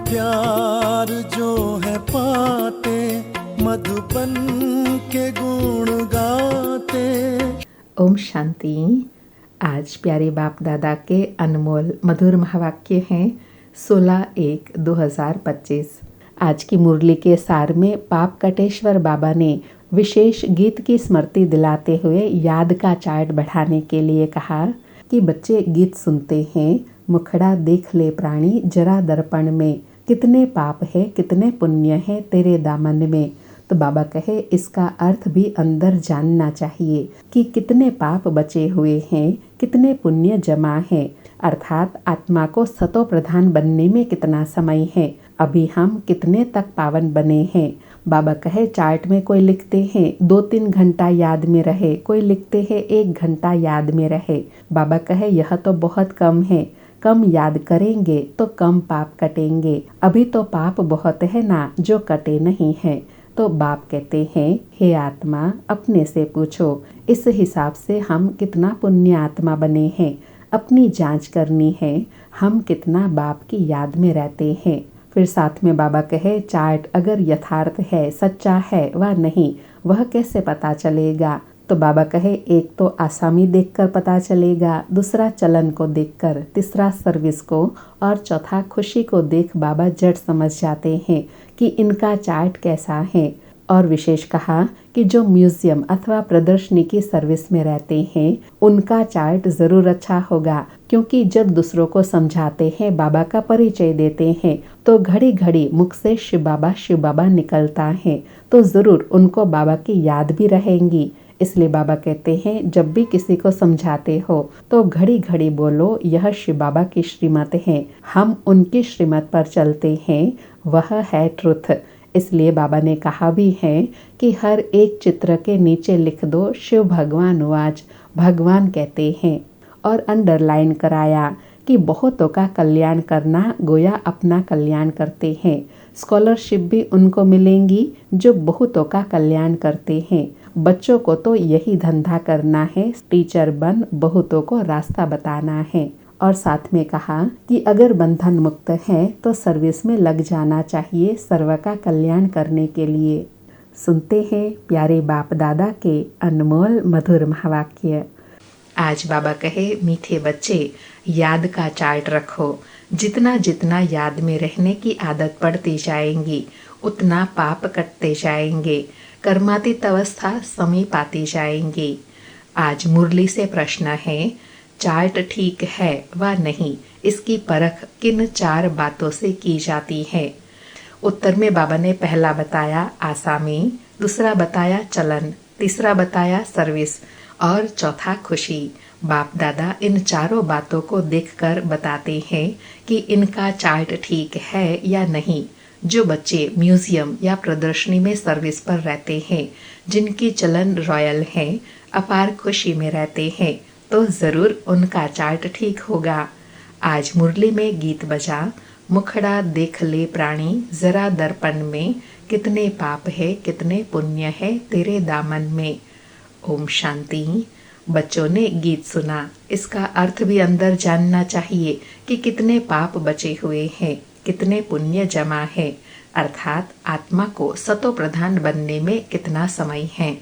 प्यार जो है पाते, मधुबन के गुण गाते। ओम शांति। आज प्यारे बाप दादा के अनमोल मधुर महावाक्य हैं 16/1/2025। आज की मुरली के सार में पाप कटेश्वर बाबा ने विशेष गीत की स्मृति दिलाते हुए याद का चार्ट बढ़ाने के लिए कहा कि बच्चे गीत सुनते हैं, मुखड़ा देख ले प्राणी जरा दर्पण में, कितने पाप है कितने पुण्य है तेरे दामन में। तो बाबा कहे इसका अर्थ भी अंदर जानना चाहिए कि कितने पाप बचे हुए हैं, कितने पुण्य जमा है, अर्थात आत्मा को सतो प्रधान बनने में कितना समय है, अभी हम कितने तक पावन बने हैं। बाबा कहे चार्ट में कोई लिखते हैं 2-3 घंटा याद में रहे, कोई लिखते हैं 1 घंटा याद में रहे। बाबा कहे यह तो बहुत कम है, कम याद करेंगे तो कम पाप कटेंगे, अभी तो पाप बहुत है ना जो कटे नहीं है। तो बाप कहते हैं हे आत्मा अपने से पूछो, इस हिसाब से हम कितना पुण्य आत्मा बने हैं, अपनी जांच करनी है, हम कितना बाप की याद में रहते हैं। फिर साथ में बाबा कहे चार्ट अगर यथार्थ है, सच्चा है व नहीं, वह कैसे पता चलेगा। तो बाबा कहे एक तो आसामी देखकर पता चलेगा, दूसरा चलन को देखकर, तीसरा सर्विस को और चौथा खुशी को देख बाबा जट समझ जाते हैं कि इनका चार्ट कैसा है। और विशेष कहा कि जो म्यूजियम अथवा प्रदर्शनी की सर्विस में रहते हैं उनका चार्ट ज़रूर अच्छा होगा, क्योंकि जब दूसरों को समझाते हैं, बाबा का परिचय देते हैं तो घड़ी घड़ी मुख से शिव बाबा निकलता है, तो ज़रूर उनको बाबा की याद भी रहेंगी। इसलिए बाबा कहते हैं जब भी किसी को समझाते हो तो घड़ी घड़ी बोलो यह शिव बाबा की श्रीमत है, हम उनकी श्रीमत पर चलते हैं, वह है ट्रुथ। इसलिए बाबा ने कहा भी है कि हर एक चित्र के नीचे लिख दो शिव भगवान वाच, भगवान कहते हैं, और अंडरलाइन कराया कि बहुतों का कल्याण करना गोया अपना कल्याण करते हैं। स्कॉलरशिप भी उनको मिलेंगी जो बहुतों का कल्याण करते हैं। बच्चों को तो यही धंधा करना है, टीचर बन बहुतों को रास्ता बताना है। और साथ में कहा कि अगर बंधन मुक्त है तो सर्विस में लग जाना चाहिए सर्व का कल्याण करने के लिए। सुनते हैं प्यारे बाप दादा के अनमोल मधुर महावाक्य। आज बाबा कहे मीठे बच्चे याद का चार्ट रखो, जितना जितना याद में रहने की आदत पड़ती जाएंगी उतना पाप कटते जाएंगे, कर्मातीत अवस्था समीप आती जाएंगी। आज मुरली से प्रश्न है चार्ट ठीक है व नहीं, इसकी परख किन 4 बातों से की जाती है। उत्तर में बाबा ने पहला बताया आसामी, दूसरा बताया चलन, तीसरा बताया सर्विस और चौथा खुशी। बाप दादा इन 4 बातों को देखकर बताते हैं कि इनका चार्ट ठीक है या नहीं। जो बच्चे म्यूजियम या प्रदर्शनी में सर्विस पर रहते हैं, जिनकी चलन रॉयल है, अपार खुशी में रहते हैं, तो जरूर उनका चार्ट ठीक होगा। आज मुरली में गीत बजा, मुखड़ा देख ले प्राणी जरा दर्पण में, कितने पाप है कितने पुण्य है तेरे दामन में। ओम शांति। बच्चों ने गीत सुना, इसका अर्थ भी अंदर जानना चाहिए कि कितने पाप बचे हुए हैं, कितने पुण्य जमा है, अर्थात आत्मा को सतो प्रधान बनने में कितना समय है।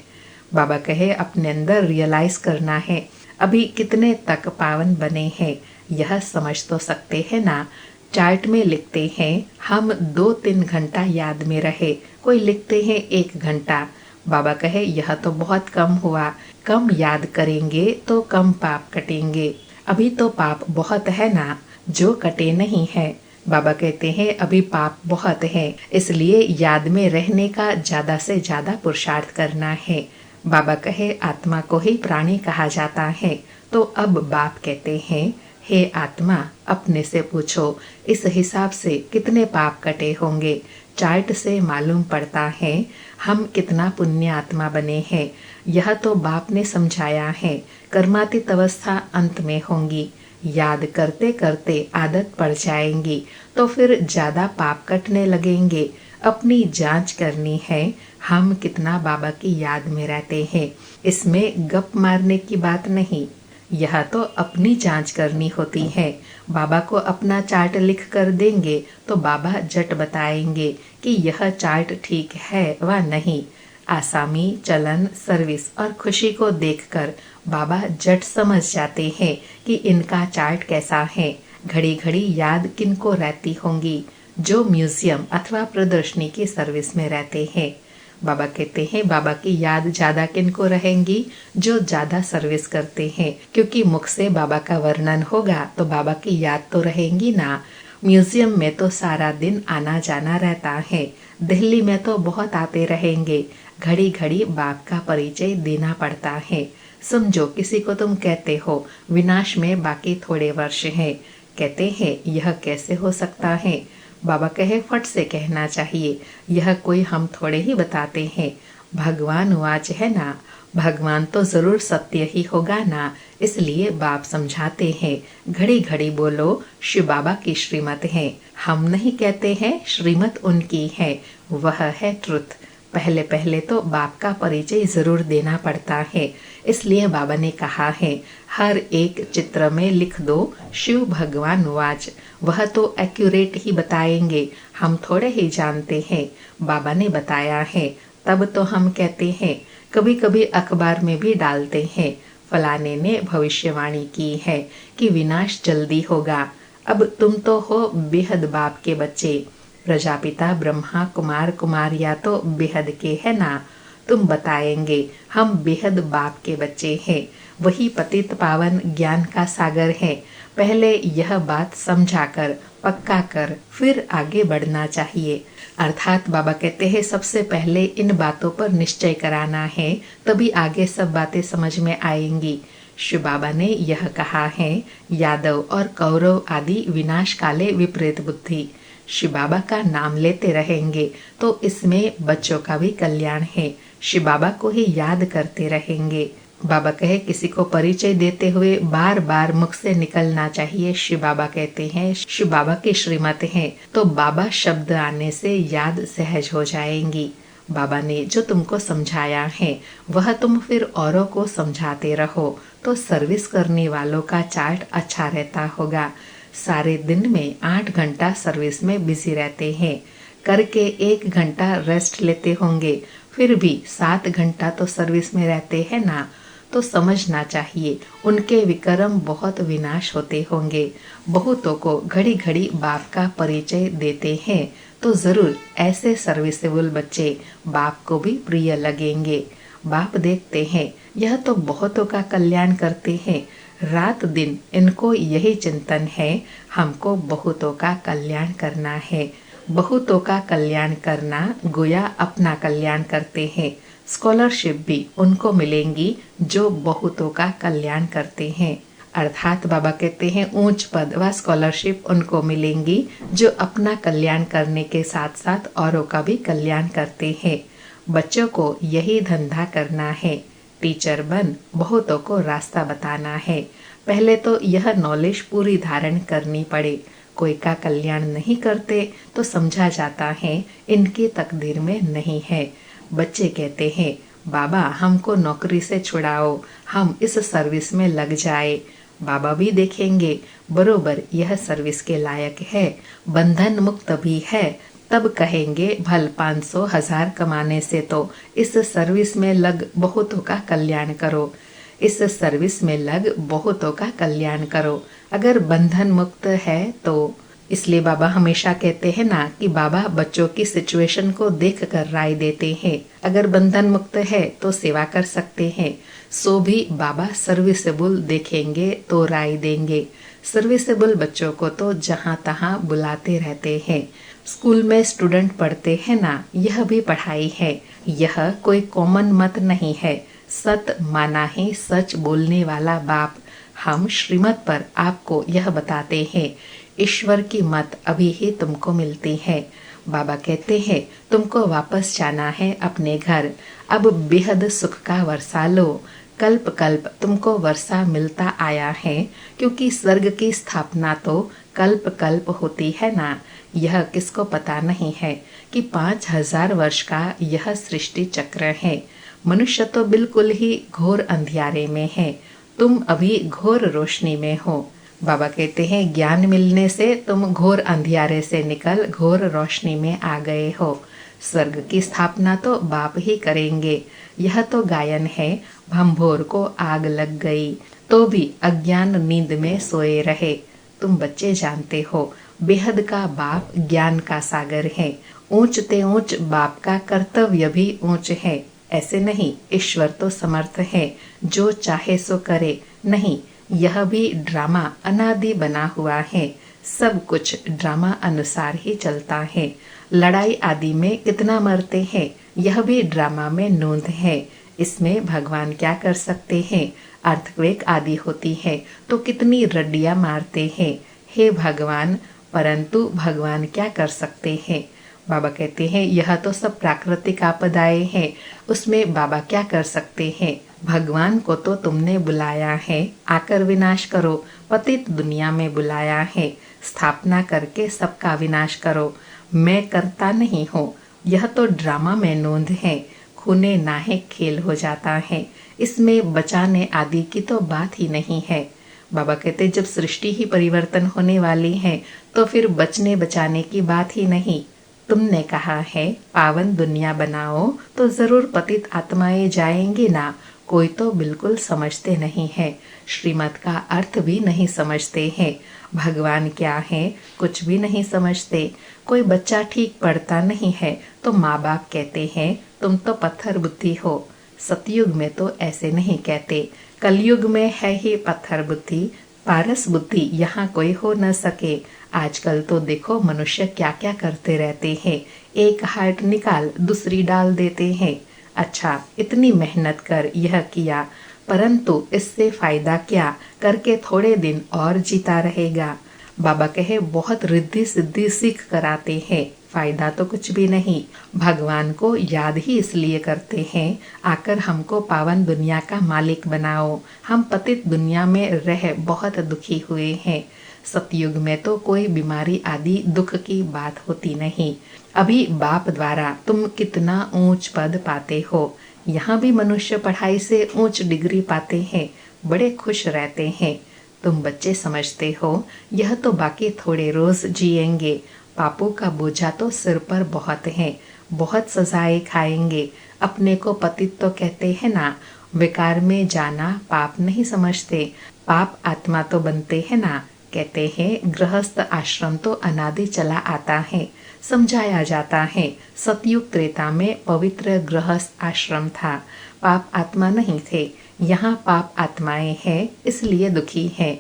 बाबा कहे अपने अंदर रियलाइज करना है अभी कितने तक पावन बने हैं, यह समझ तो सकते हैं ना। चार्ट में लिखते हैं हम 2-3 घंटा याद में रहे, कोई लिखते हैं 1 घंटा। बाबा कहे यह तो बहुत कम हुआ, कम याद करेंगे तो कम पाप कटेंगे, अभी तो पाप बहुत है ना जो कटे नहीं है। बाबा कहते हैं अभी पाप बहुत है, इसलिए याद में रहने का ज्यादा से ज्यादा पुरुषार्थ करना है। बाबा कहे आत्मा को ही प्राणी कहा जाता है। तो अब बाप कहते हैं हे आत्मा अपने से पूछो, इस हिसाब से कितने पाप कटे होंगे। चार्ट से मालूम पड़ता है हम कितना पुण्य आत्मा बने हैं। यह तो बाप ने समझाया है, कर्मातीत अवस्था अंत में होंगी, याद करते करते आदत पड़ जाएंगी तो फिर ज्यादा पाप कटने लगेंगे। अपनी जांच करनी है हम कितना बाबा की याद में रहते हैं। इसमें गप मारने की बात नहीं, यह तो अपनी जांच करनी होती है। बाबा को अपना चार्ट लिख कर देंगे तो बाबा झट बताएंगे कि यह चार्ट ठीक है व नहीं। आसामी, चलन, सर्विस और खुशी को देखकर बाबा झट समझ जाते हैं कि इनका चार्ट कैसा है। घड़ी घड़ी याद किनको रहती होंगी? जो म्यूजियम अथवा प्रदर्शनी की सर्विस में रहते हैं। बाबा कहते हैं बाबा की याद ज्यादा किनको रहेंगी? जो ज्यादा सर्विस करते हैं, क्योंकि मुख से बाबा का वर्णन होगा तो बाबा की याद तो रहेंगी ना। म्यूजियम में तो सारा दिन आना जाना रहता है, दिल्ली में तो बहुत आते रहेंगे। घड़ी घड़ी बाप का परिचय देना पड़ता है। समझो किसी को तुम कहते हो विनाश में बाकी थोड़े वर्ष हैं, कहते हैं यह कैसे हो सकता है? बाबा कहे फट से कहना चाहिए, यह कोई हम थोड़े ही बताते हैं। भगवान वाच है ना, भगवान तो जरूर सत्य ही होगा ना, इसलिए बाप समझाते हैं घड़ी घड़ी बोलो शिव बाबा की श्रीमत है। हम नहीं कहते हैं, श्रीमत उनकी है, वह है ट्रुथ। पहले पहले तो बाप का परिचय जरूर देना पड़ता है, इसलिए बाबा ने कहा है हर एक चित्र में लिख दो शिव भगवान वाच। वह तो एक्यूरेट ही बताएंगे, हम थोड़े ही जानते हैं। बाबा ने बताया है तब तो हम कहते हैं। कभी कभी अखबार में भी डालते हैं, फलाने ने भविष्यवाणी की है कि विनाश जल्दी होगा। अब तुम तो हो बेहद बाप के बच्चे, प्रजापिता ब्रह्मा कुमार कुमारिया तो बेहद के है ना। तुम बताएंगे हम बेहद बाप के बच्चे हैं, वही पतित पावन ज्ञान का सागर है। पहले यह बात समझाकर पक्का कर फिर आगे बढ़ना चाहिए। अर्थात बाबा कहते हैं सबसे पहले इन बातों पर निश्चय कराना है, तभी आगे सब बातें समझ में आएंगी। शिव बाबा ने यह कहा है यादव और कौरव आदि विनाश काले विपरीत बुद्धि। शिव बाबा का नाम लेते रहेंगे तो इसमें बच्चों का भी कल्याण है। शिव बाबा को ही याद करते रहेंगे। बाबा कहे किसी को परिचय देते हुए बार बार मुख से निकलना चाहिए शिव बाबा कहते हैं, शिव बाबा की श्रीमत है, तो बाबा शब्द आने से याद सहज हो जाएंगी। बाबा ने जो तुमको समझाया है वह तुम फिर औरों को समझाते रहो तो सर्विस करने वालों का चार्ट अच्छा रहता होगा। सारे दिन में 8 घंटा सर्विस में बिजी रहते हैं, करके 1 घंटा रेस्ट लेते होंगे, फिर भी 7 घंटा तो सर्विस में रहते हैं ना। तो समझना चाहिए उनके विक्रम बहुत विनाश होते होंगे। बहुतों को घड़ी घड़ी बाप का परिचय देते हैं तो जरूर ऐसे सर्विसेबल बच्चे बाप को भी प्रिय लगेंगे। बाप देखते हैं यह तो बहुतों का कल्याण करते हैं, रात दिन इनको यही चिंतन है हमको बहुतों का कल्याण करना है। बहुतों का कल्याण करना गोया अपना कल्याण करते हैं। स्कॉलरशिप भी उनको मिलेंगी जो बहुतों का कल्याण करते हैं। अर्थात बाबा कहते हैं ऊंच पद व स्कॉलरशिप उनको मिलेंगी जो अपना कल्याण करने के साथ साथ औरों का भी कल्याण करते हैं। बच्चों को यही धंधा करना है, टीचर बन बहुतों को रास्ता बताना है। पहले तो यह नॉलेज पूरी धारण करनी पड़े। कोई का कल्याण नहीं करते तो समझा जाता है इनकी तकदीर में नहीं है। बच्चे कहते हैं बाबा हमको नौकरी से छुड़ाओ, हम इस सर्विस में लग जाए। बाबा भी देखेंगे बरोबर यह सर्विस के लायक है, बंधन मुक्त भी है, तब कहेंगे भल 500,000 कमाने से तो इस सर्विस में लग बहुतों का कल्याण करो, इस सर्विस में लग बहुतों का कल्याण करो। अगर बंधन मुक्त है तो इसलिए बाबा हमेशा कहते हैं ना कि बाबा बच्चों की सिचुएशन को देखकर राय देते हैं। अगर बंधन मुक्त है तो सेवा कर सकते हैं, सो भी बाबा सर्विसेबल देखेंगे तो राय देंगे। सर्विसेबल बच्चों को तो जहाँ तहाँ बुलाते रहते हैं। स्कूल में स्टूडेंट पढ़ते हैं ना, यह भी पढ़ाई है, यह कोई कॉमन मत नहीं है। सत माना है सच बोलने वाला बाप। हम श्रीमत पर आपको यह बताते हैं, ईश्वर की मत अभी ही तुमको मिलती है। बाबा कहते हैं तुमको वापस जाना है अपने घर, अब बेहद सुख का वर्षा लो। कल्प कल्प तुमको वर्षा मिलता आया है, क्योंकि स्वर्ग की स्थापना तो कल्प कल्प होती है ना। यह किसको पता नहीं है कि 5000 वर्ष का यह सृष्टि चक्र है। मनुष्य तो बिल्कुल ही घोर अंधियारे में है, तुम अभी घोर रोशनी में हो। बाबा कहते हैं ज्ञान मिलने से तुम घोर अंधियारे से निकल घोर रोशनी में आ गए हो। स्वर्ग की स्थापना तो बाप ही करेंगे। यह तो गायन है, भंभोर को आग लग गई तो भी अज्ञान नींद में सोए रहे। तुम बच्चे जानते हो बेहद का बाप ज्ञान का सागर है। ऊंच ते ऊंच बाप का कर्तव्य भी ऊंच है। ऐसे नहीं, ईश्वर तो समर्थ है, जो चाहे सो करे। नहीं, यह भी ड्रामा अनादि बना हुआ है। सब कुछ ड्रामा अनुसार ही चलता है। लड़ाई आदि में कितना मरते हैं, यह भी ड्रामा में नोंद है। इसमें भगवान क्या कर सकते हैं? अर्थक्वेक आदि होती है तो कितनी रड्डियां मारते हैं। हे भगवान, परंतु भगवान क्या कर सकते हैं? बाबा कहते हैं यह तो सब प्राकृतिक आपदाएं हैं, उसमें बाबा क्या कर सकते हैं? भगवान को तो तुमने बुलाया है, आकर विनाश करो। पतित दुनिया में बुलाया है, स्थापना करके सबका विनाश करो। मैं करता नहीं हूँ, यह तो ड्रामा में नोंद है। खूने नाहे खेल हो जाता है, इसमें बचाने आदि की तो बात ही नहीं है। बाबा कहते जब सृष्टि ही परिवर्तन होने वाली है तो फिर बचने बचाने की बात ही नहीं। तुमने कहा है पावन दुनिया बनाओ तो जरूर पतित आत्माएं जाएंगी ना। कोई तो बिल्कुल समझते नहीं है, श्रीमत का अर्थ भी नहीं समझते हैं। भगवान क्या है कुछ भी नहीं समझते। कोई बच्चा ठीक पढ़ता नहीं है तो माँ बाप कहते हैं तुम तो पत्थर बुद्धि हो। सतयुग में तो ऐसे नहीं कहते, कलयुग में है ही पत्थर बुद्धि, पारस बुद्धि यहाँ कोई हो न सके। आजकल तो देखो मनुष्य क्या क्या करते रहते हैं, एक हार्ट निकाल दूसरी डाल देते हैं। अच्छा, इतनी मेहनत कर यह किया, परंतु इससे फायदा क्या? करके थोड़े दिन और जीता रहेगा। बाबा कहे बहुत रिद्धि सिद्धि सीख कराते हैं, फायदा तो कुछ भी नहीं। भगवान को याद ही इसलिए करते हैं आकर हमको पावन दुनिया का मालिक बनाओ। हम पतित दुनिया में रह बहुत दुखी हुए हैं। सतयुग में तो कोई बीमारी आदि दुख की बात होती नहीं। अभी बाप द्वारा तुम कितना ऊंच पद पाते हो। यहाँ भी मनुष्य पढ़ाई से ऊंच डिग्री पाते हैं, बड़े खुश रहते हैं। तुम बच्चे समझते हो यह तो बाकी थोड़े रोज जिएंगे। पापों का बोझा तो सिर पर बहुत है, बहुत सजाएं खाएंगे। अपने को पतित तो कहते हैं ना, विकार में जाना पाप नहीं समझते। पाप आत्मा तो बनते हैं ना। कहते हैं गृहस्थ आश्रम तो अनादि चला आता है, समझाया जाता है। सतयुग त्रेता में पवित्र गृहस्थ आश्रम था, पाप आत्मा नहीं थे। यहाँ पाप आत्माएं हैं, इसलिए दुखी है।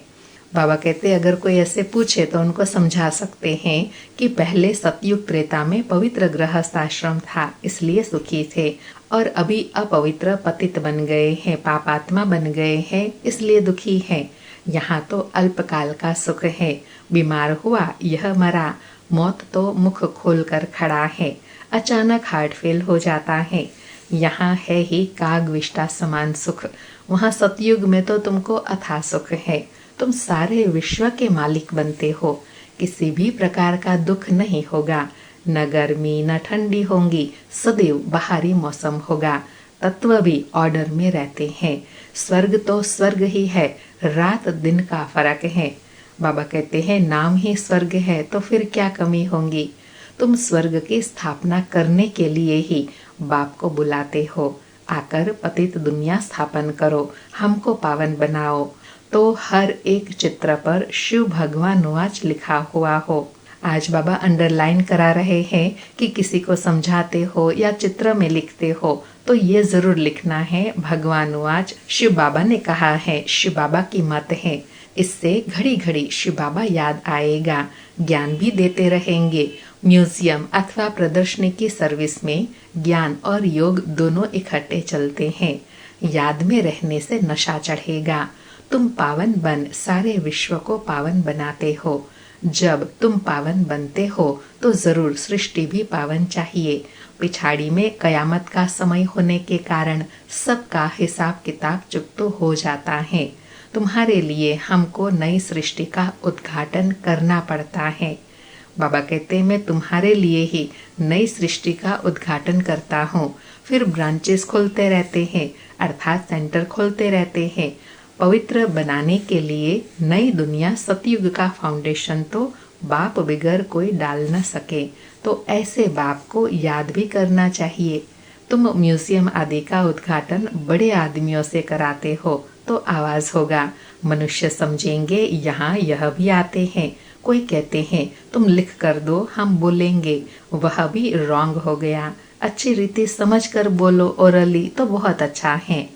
बाबा कहते अगर कोई ऐसे पूछे तो उनको समझा सकते हैं कि पहले सतयुग त्रेता में पवित्र गृहस्थ आश्रम था, इसलिए सुखी थे, और अभी अपवित्र पतित बन गए हैं, पापात्मा बन गए हैं, इसलिए दुखी हैं। यहाँ तो अल्पकाल का सुख है। बीमार हुआ यह मरा, मौत तो मुख खोलकर खड़ा है। अचानक हार्ट फेल हो जाता है। यहाँ है ही कागविष्टा समान सुख। वहाँ सतयुग में तो तुमको अथाह सुख है। तुम सारे विश्व के मालिक बनते हो। किसी भी प्रकार का दुख नहीं होगा, न गर्मी न ठंडी होंगी, सदैव बाहरी मौसम होगा। तत्व भी ऑर्डर में रहते हैं। स्वर्ग तो स्वर्ग ही है, रात दिन का फर्क है। बाबा कहते हैं नाम ही स्वर्ग है तो फिर क्या कमी होंगी। तुम स्वर्ग की स्थापना करने के लिए ही बाप को बुलाते हो, आकर पतित दुनिया स्थापन करो, हमको पावन बनाओ। तो हर एक चित्र पर शिव भगवान वाच लिखा हुआ हो। आज बाबा अंडरलाइन करा रहे हैं कि किसी को समझाते हो या चित्र में लिखते हो तो ये जरूर लिखना है भगवान वाच शिव बाबा ने कहा है, शिव बाबा की मत है। इससे घड़ी घड़ी शिव बाबा याद आएगा, ज्ञान भी देते रहेंगे। म्यूजियम अथवा प्रदर्शनी की सर्विस में ज्ञान और योग दोनों इकट्ठे चलते हैं। याद में रहने से नशा चढ़ेगा। तुम पावन बन सारे विश्व को पावन बनाते हो। जब तुम पावन बनते हो तो जरूर सृष्टि भी पावन चाहिए। पिछाड़ी में कयामत का समय होने के कारण सबका हिसाब किताब चुकतो हो जाता है। तुम्हारे लिए हमको नई सृष्टि का उद्घाटन करना पड़ता है। बाबा कहते मैं तुम्हारे लिए ही नई सृष्टि का उद्घाटन करता हूँ। फिर ब्रांचेस खोलते रहते हैं, अर्थात सेंटर खोलते रहते हैं। पवित्र बनाने के लिए नई दुनिया सतयुग का फाउंडेशन तो बाप बिगर कोई डाल न सके, तो ऐसे बाप को याद भी करना चाहिए। तुम म्यूजियम आदि का उद्घाटन बड़े आदमियों से कराते हो तो आवाज होगा, मनुष्य समझेंगे यहाँ यह भी आते हैं। कोई कहते हैं तुम लिख कर दो, हम बोलेंगे, वह भी रॉन्ग हो गया। अच्छी रीति समझ कर बोलो ओरली तो बहुत अच्छा है।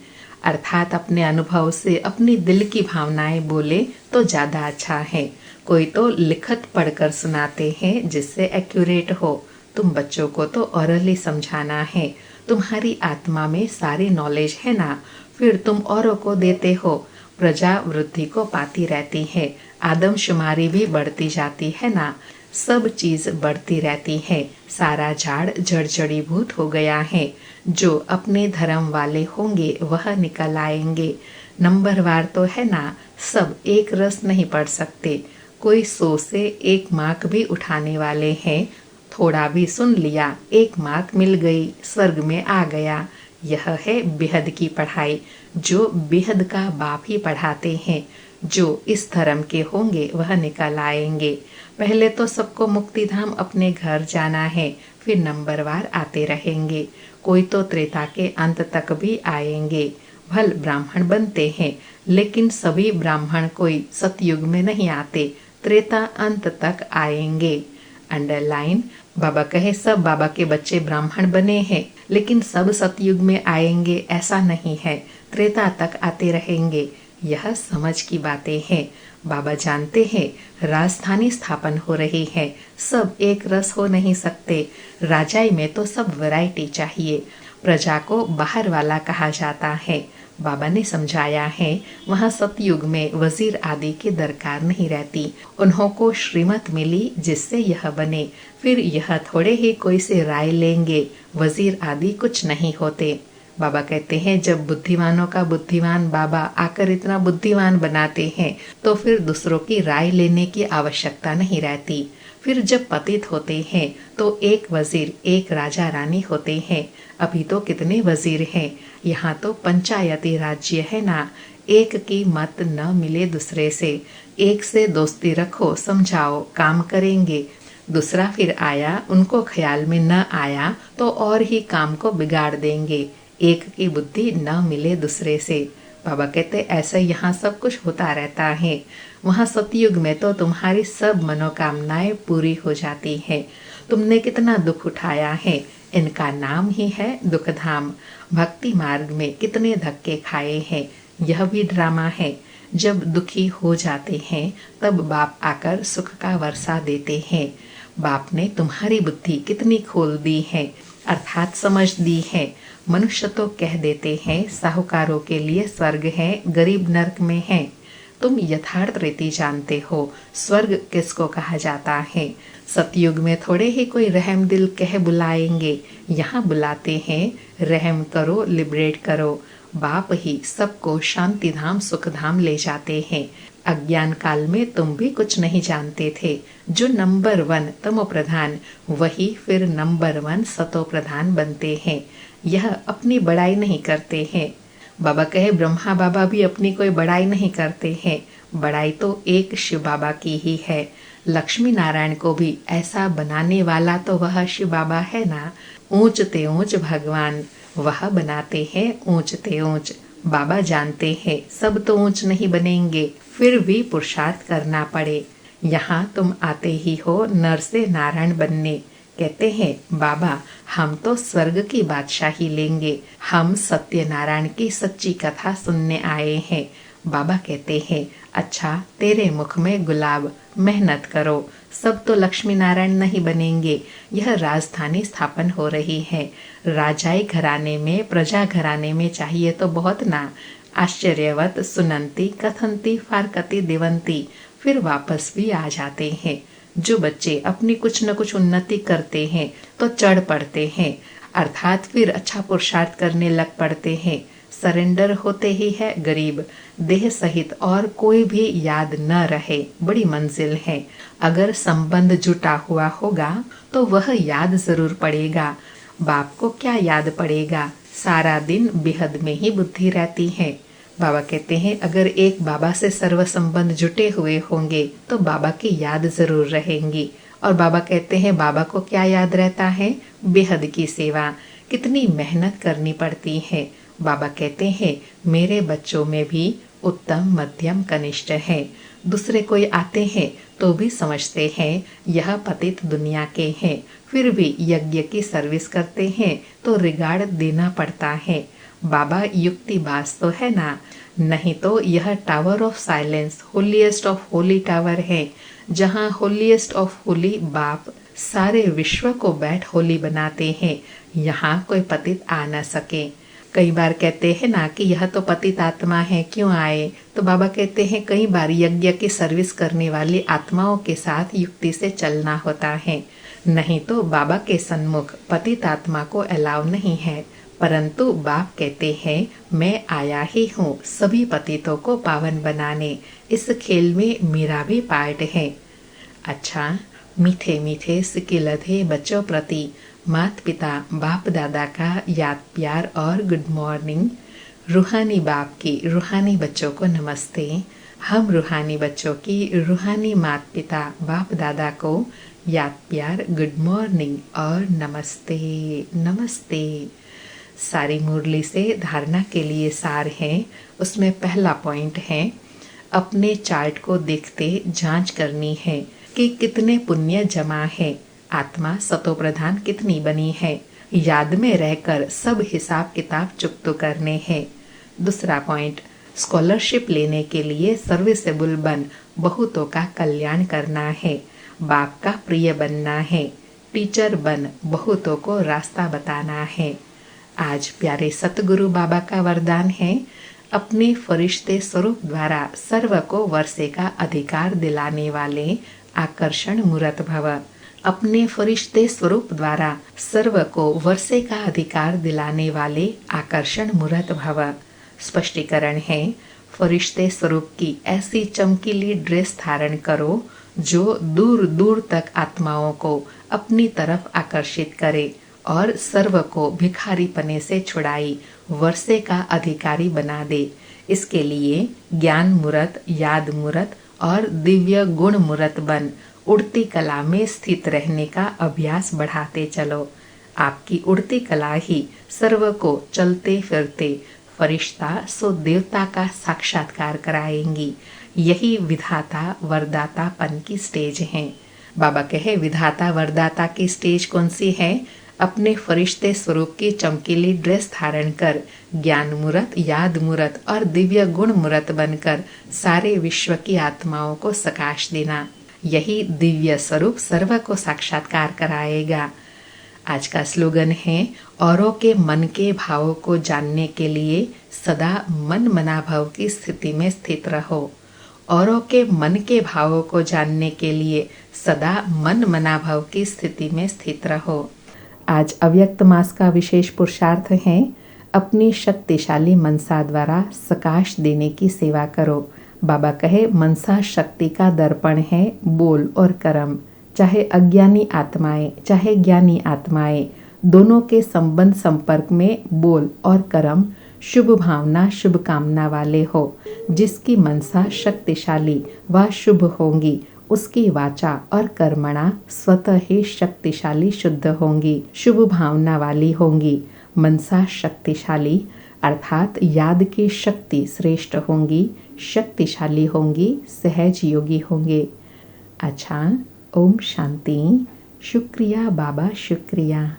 अर्थात अपने अनुभव से अपनी दिल की भावनाएं बोले तो ज्यादा अच्छा है। कोई तो लिखत पढ़कर सुनाते हैं जिससे एक्यूरेट हो। तुम बच्चों को तो ओरली समझाना है। तुम्हारी आत्मा में सारी नॉलेज है ना, फिर तुम औरों को देते हो। प्रजा वृद्धि को पाती रहती है, आदमशुमारी भी बढ़ती जाती है ना, सब चीज बढ़ती रहती है। सारा झाड़ जड़जड़ीभूत हो गया है। जो अपने धर्म वाले होंगे वह निकल आएंगे। नंबरवार तो है ना, सब एक रस नहीं पढ़ सकते। कोई 100 से 1 मार्क भी उठाने वाले हैं। थोड़ा भी सुन लिया, 1 मार्क मिल गई, स्वर्ग में आ गया। यह है बेहद की पढ़ाई, जो बेहद का बाप ही पढ़ाते हैं। जो इस धर्म के होंगे वह निकल आएंगे। पहले तो सबको मुक्ति धाम अपने घर जाना है, फिर नंबरवार आते रहेंगे। कोई तो त्रेता के अंत तक भी आएंगे। भल ब्राह्मण बनते हैं, लेकिन सभी ब्राह्मण कोई सतयुग में नहीं आते, त्रेता अंत तक आएंगे। अंडरलाइन। बाबा कहे सब बाबा के बच्चे ब्राह्मण बने हैं, लेकिन सब सतयुग में आएंगे ऐसा नहीं है, त्रेता तक आते रहेंगे। यह समझ की बातें हैं। बाबा जानते हैं राजधानी स्थापन हो रही है, सब एक रस हो नहीं सकते। राजाई में तो सब वैरायटी चाहिए। प्रजा को बाहर वाला कहा जाता है। बाबा ने समझाया है वहाँ सतयुग में वजीर आदि की दरकार नहीं रहती। उन्हों को श्रीमत मिली जिससे यह बने, फिर यह थोड़े ही कोई से राय लेंगे। वजीर आदि कुछ नहीं होते। बाबा कहते हैं जब बुद्धिमानों का बुद्धिमान बाबा आकर इतना बुद्धिमान बनाते हैं तो फिर दूसरों की राय लेने की आवश्यकता नहीं रहती। फिर जब पतित होते हैं तो एक वजीर एक राजा रानी होते हैं। अभी तो कितने वजीर हैं, यहाँ तो पंचायती राज्य है ना। एक की मत न मिले दूसरे से, एक से दोस्ती रखो, समझाओ, काम करेंगे। दूसरा फिर आया, उनको ख्याल में न आया तो और ही काम को बिगाड़ देंगे। एक की बुद्धि न मिले दूसरे से। बाबा कहते ऐसा यहाँ सब कुछ होता रहता है। वहाँ सतयुग में तो तुम्हारी सब मनोकामनाएं पूरी हो जाती है। तुमने कितना दुख उठाया है, इनका नाम ही है दुख धाम। भक्ति मार्ग में कितने धक्के खाए हैं, यह भी ड्रामा है। जब दुखी हो जाते हैं तब बाप आकर सुख का वर्षा देते हैं। बाप ने तुम्हारी बुद्धि कितनी खोल दी है, अर्थात समझ दी है। मनुष्य तो कह देते हैं साहूकारों के लिए स्वर्ग है, गरीब नरक में है। तुम यथार्थ रीति जानते हो स्वर्ग किसको कहा जाता है। सतयुग में थोड़े ही कोई रहम दिल कह बुलाएंगे, यहाँ बुलाते हैं रहम करो, लिबरेट करो। बाप ही सबको शांति धाम सुख धाम ले जाते हैं। अज्ञान काल में तुम भी कुछ नहीं जानते थे। जो नंबर 1 तमो प्रधान, वही फिर नंबर 1 सतो प्रधान बनते हैं। यह अपनी बड़ाई नहीं करते हैं। बाबा कहे ब्रह्मा बाबा भी अपनी कोई बड़ाई नहीं करते हैं, बड़ाई तो एक शिव बाबा की ही है। लक्ष्मी नारायण को भी ऐसा बनाने वाला तो वह शिव बाबा है ना। ऊंच ते ऊंच भगवान, वह बनाते हैं ऊंच ते ऊंच। बाबा जानते हैं सब तो ऊंच नहीं बनेंगे, फिर भी पुरुषार्थ करना पड़े। यहाँ तुम आते ही हो नर से नारायण बनने। कहते हैं बाबा हम तो स्वर्ग की बादशाही लेंगे, हम सत्यनारायण की सच्ची कथा सुनने आए हैं। बाबा कहते हैं अच्छा तेरे मुख में गुलाब, मेहनत करो। सब तो लक्ष्मी नारायण नहीं बनेंगे। यह राजधानी स्थापन हो रही है। राजाई घराने में प्रजा घराने में चाहिए तो बहुत ना। आश्चर्यवत सुनंती कथंती फारकती देवंती, फिर वापस भी आ जाते हैं। जो बच्चे अपनी कुछ न कुछ उन्नति करते हैं तो चढ़ पड़ते हैं, अर्थात फिर अच्छा पुरुषार्थ करने लग पड़ते हैं। सरेंडर होते ही है गरीब, देह सहित और कोई भी याद न रहे, बड़ी मंजिल है। अगर संबंध जुटा हुआ होगा तो वह याद जरूर पड़ेगा। बाप को क्या याद पड़ेगा, सारा दिन बेहद में ही बुद्धि रहती है। बाबा कहते हैं अगर एक बाबा से सर्व संबंध जुटे हुए होंगे तो बाबा की याद जरूर रहेंगी। और बाबा कहते हैं बाबा को क्या याद रहता है? बेहद की सेवा। कितनी मेहनत करनी पड़ती है। बाबा कहते हैं मेरे बच्चों में भी उत्तम मध्यम कनिष्ठ है। दूसरे कोई आते हैं तो भी समझते हैं यह पतित दुनिया के हैं, फिर भी यज्ञ की सर्विस करते हैं तो रिगार्ड देना पड़ता है। बाबा युक्तिबाज तो है ना, नहीं तो यह tower of silence holiest of Holi tower है, जहाँ होलीएस्ट ऑफ होली बाप सारे विश्व को बैठ होली बनाते हैं। यहाँ कोई पतित आ न सके। कई बार कहते हैं ना कि यह तो पतित आत्मा है, क्यों आए? तो बाबा कहते हैं कई बार यज्ञ की सर्विस करने वाली आत्माओं के साथ युक्ति से चलना होता है, नहीं तो बाबा के सन्मुख पतित आत्मा को अलाउ नहीं है। परंतु बाप कहते हैं मैं आया ही हूँ सभी पतितों को पावन बनाने। इस खेल में मेरा भी पार्ट है। अच्छा, मीठे मीठे सिकिलधे बच्चों प्रति माता पिता बाप दादा का याद प्यार और गुड मॉर्निंग। रूहानी बाप की रूहानी बच्चों को नमस्ते। हम रूहानी बच्चों की रूहानी माता पिता बाप दादा को याद प्यार गुड मॉर्निंग और नमस्ते नमस्ते। सारी मुरली से धारणा के लिए सार है। उसमें पहला पॉइंट है अपने चार्ट को देखते जांच करनी है कि कितने पुण्य जमा है, आत्मा सतो प्रधान कितनी बनी है। याद में रहकर सब हिसाब किताब चुकतो करने हैं। दूसरा पॉइंट, स्कॉलरशिप लेने के लिए सर्विसेबल बन बहुतों का कल्याण करना है, बाप का प्रिय बनना है। टीचर बन बहुतों को रास्ता बताना है। आज प्यारे सतगुरु बाबा का वरदान है अपने फरिश्ते स्वरूप द्वारा सर्व को वर्षे का अधिकार दिलाने वाले आकर्षण मूर्त भव। अपने फरिश्ते स्वरूप द्वारा सर्व को वर्षे का अधिकार दिलाने वाले आकर्षण मूर्त भव। स्पष्टीकरण है फरिश्ते स्वरूप की ऐसी चमकीली ड्रेस धारण करो जो दूर दूर तक आत्माओं को अपनी तरफ आकर्षित करे और सर्व को भिखारीपने से छुड़ाई वर्षे का अधिकारी बना दे। इसके लिए ज्ञान मूर्त, याद मूर्त और दिव्य गुण मूर्त बन उड़ती कला में स्थित रहने का अभ्यास बढ़ाते चलो। आपकी उड़ती कला ही सर्व को चलते फिरते फरिश्ता सो देवता का साक्षात्कार कराएंगी। यही विधाता वरदातापन की स्टेज है। बाबा कहे विधाता वरदाता की स्टेज कौन सी है? अपने फरिश्ते स्वरूप की चमकीली ड्रेस धारण कर ज्ञान मूर्त, याद मूर्त और दिव्य गुण मूर्त बनकर सारे विश्व की आत्माओं को सकाश देना। यही दिव्य स्वरूप सर्व को साक्षात्कार कराएगा। आज का स्लोगन है औरों के मन के भावों को जानने के लिए सदा मन मनाभाव की स्थिति में स्थित रहो। औरों के मन के भावों को जानने के लिए सदा मन मनाभाव की स्थिति में स्थित रहो। आज अव्यक्त मास का विशेष पुरुषार्थ है अपनी शक्तिशाली मनसा द्वारा सकाश देने की सेवा करो। बाबा कहे मनसा शक्ति का दर्पण है बोल और कर्म। चाहे अज्ञानी आत्माएं चाहे ज्ञानी आत्माएं दोनों के संबंध संपर्क में बोल और कर्म शुभ भावना शुभ कामना वाले हो। जिसकी मनसा शक्तिशाली व शुभ होंगी उसकी वाचा और कर्मणा स्वतः ही शक्तिशाली शुद्ध होंगी, शुभ भावना वाली होंगी। मनसा शक्तिशाली अर्थात याद की शक्ति श्रेष्ठ होंगी, शक्तिशाली होंगी, सहज योगी होंगे। अच्छा, ओम शांति। शुक्रिया बाबा, शुक्रिया।